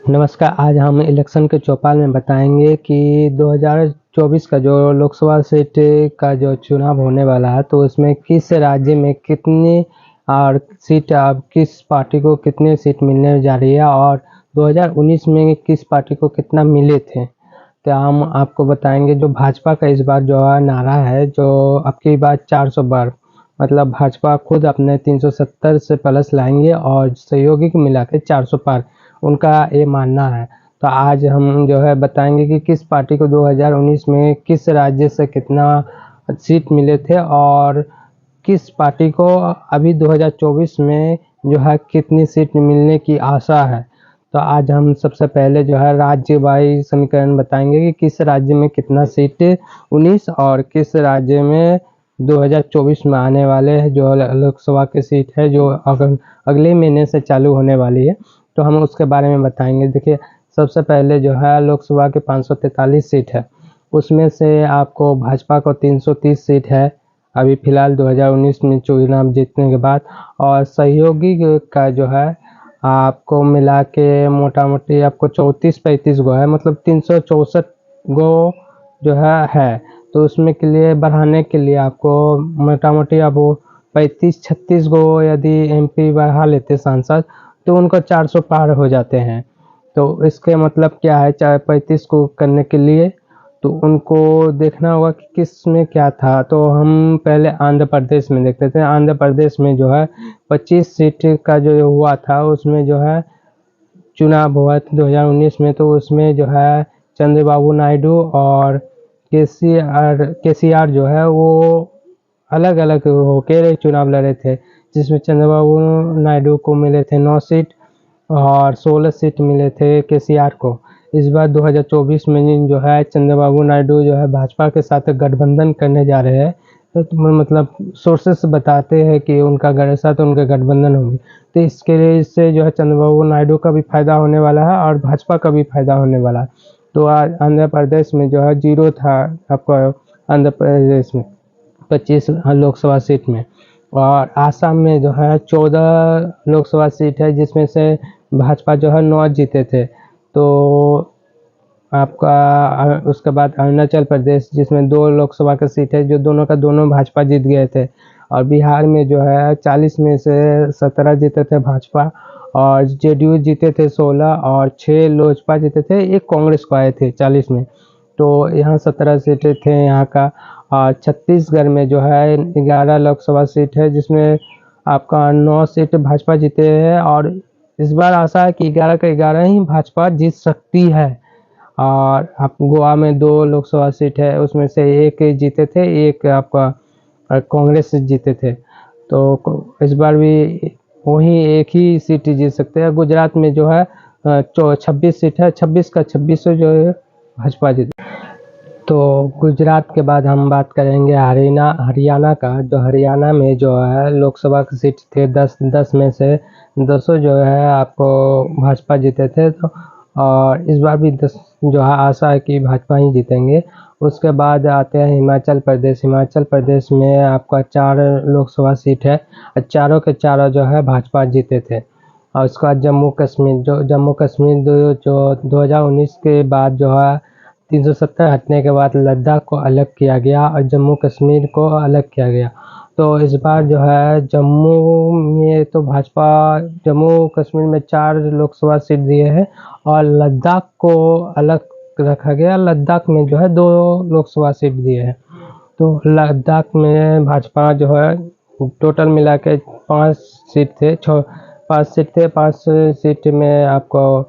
नमस्कार। आज हम इलेक्शन के चौपाल में बताएंगे कि 2024 का जो लोकसभा सीट का जो चुनाव होने वाला है, तो उसमें किस राज्य में कितनी और सीट किस पार्टी को कितने सीट मिलने जा रही है और 2019 में किस पार्टी को कितना मिले थे। तो हम आपको बताएंगे जो भाजपा का इस बार जो है नारा है, जो अब की बार 400 बार, मतलब भाजपा खुद अपने 370 से प्लस लाएंगे और सहयोगी को मिला के 400 पार, उनका ये मानना है। तो आज हम जो है बताएंगे कि किस पार्टी को 2019 में किस राज्य से कितना सीट मिले थे और किस पार्टी को अभी 2024 में जो है कितनी सीट मिलने की आशा है। तो आज हम सबसे पहले जो है राज्य वाई समीकरण बताएंगे कि किस राज्य में कितना सीट 19 और किस राज्य में 2024 में आने वाले हैं जो लोकसभा की सीट है, जो अगले महीने से चालू होने वाली है। तो हम उसके बारे में बताएंगे। देखिए, सबसे पहले जो है लोकसभा के 543 सीट है, उसमें से आपको भाजपा को 330 सीट है अभी फ़िलहाल 2019 में चुनाव जीतने के बाद, और सहयोगी का जो है आपको मिला के मोटा मोटी आपको 34-35 गो है, मतलब 364 गो जो है। तो उसमें के लिए बढ़ाने के लिए आपको मोटा मोटी अब 35-36 गो यदि MP बढ़ा लेते सांसद, तो उनको 400 पार हो जाते हैं। तो इसके मतलब क्या है, 35 को करने के लिए तो उनको देखना होगा कि किस में क्या था। तो हम पहले आंध्र प्रदेश में देखते थे। आंध्र प्रदेश में जो है 25 सीट का जो हुआ था, उसमें जो है चुनाव हुआ था 2019 में। तो उसमें जो है चंद्रबाबू नायडू और केसीआर जो है वो अलग अलग होकर चुनाव लड़े थे, जिसमें चंद्रबाबू नायडू को मिले थे 9 सीट और 16 सीट मिले थे केसीआर को। इस बार 2024 में जो है चंद्रबाबू नायडू जो है भाजपा के साथ गठबंधन करने जा रहे हैं। तो मतलब सोर्सेस बताते हैं कि उनका साथ उनके गठबंधन होंगे। तो इसके लिए इससे जो है चंद्रबाबू नायडू का भी फायदा होने वाला है और भाजपा का भी फायदा होने वाला है। तो आज आंध्र प्रदेश में जो है 0 था आपका, आंध्र प्रदेश में 25 लोकसभा सीट में, और आसाम में जो है 14 लोकसभा सीट है, जिसमें से भाजपा जो है 9 जीते थे। तो आपका उसके बाद अरुणाचल प्रदेश, जिसमें 2 लोकसभा का सीट है, जो दोनों का दोनों भाजपा जीत गए थे। और बिहार में जो है 40 में से 17 जीते थे भाजपा, और JDU जीते थे 16 और 6 लोजपा जीते थे, 1 कांग्रेस को आए थे 40 में। तो यहाँ 17 सीटें थे यहाँ का। और छत्तीसगढ़ में जो है 11 लोकसभा सीट है, जिसमें आपका 9 सीट भाजपा जीते हैं, और इस बार आशा है कि 11 का 11 ही भाजपा जीत सकती है। और आप गोवा में 2 लोकसभा सीट है, उसमें से 1 जीते थे, 1 आपका कांग्रेस से जीते थे। तो इस बार भी वही 1 ही सीट जीत सकते हैं। गुजरात में जो है 26 सीट है, 26 का 26 जो है भाजपा जीते। तो गुजरात के बाद हम बात करेंगे हरियाणा का। जो हरियाणा में जो है लोकसभा की सीट थे 10 में से 10 जो है आपको भाजपा जीते थे। तो और इस बार भी 10 जो है आशा है कि भाजपा ही जीतेंगे। उसके बाद आते हैं हिमाचल प्रदेश। हिमाचल प्रदेश में आपका 4 लोकसभा सीट है, चारों के चारों जो है भाजपा जीते थे। और उसके बाद जम्मू कश्मीर, जो जम्मू कश्मीर जो 2019 के बाद जो है 370 हटने के बाद लद्दाख को अलग किया गया और जम्मू कश्मीर को अलग किया गया। तो इस बार जो है जम्मू में तो भाजपा जम्मू कश्मीर में 4 लोकसभा सीट दिए हैं और लद्दाख को अलग रखा गया। लद्दाख में जो है 2 लोकसभा सीट दिए हैं। तो लद्दाख में भाजपा जो है टोटल मिला के 5 सीट थे, 5 सीट थे। 5 सीट में आपको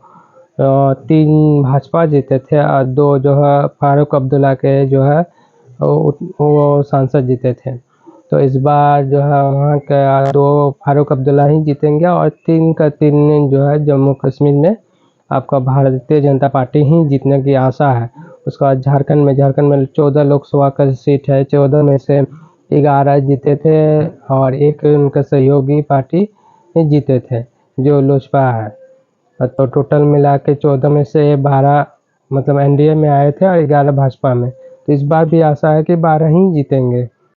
3 भाजपा जीते थे और 2 जो है फारूक अब्दुल्ला के जो है वो सांसद जीते थे। तो इस बार जो है वहाँ का 2 फारूक अब्दुल्ला ही जीतेंगे और 3 का 3 जो है जम्मू कश्मीर में आपका भारतीय जनता पार्टी ही जीतने की आशा है। उसके बाद झारखंड में 14 लोकसभा का सीट है, 14 में से 11 जीते थे और 1 उनका सहयोगी पार्टी जीते थे जो लोजपा है। तो टोटल मिला के 14 में से 12 मतलब NDA में आए थे और 11 भाजपा में। तो इस बार भी आशा है कि 12 ही जीतेंगे।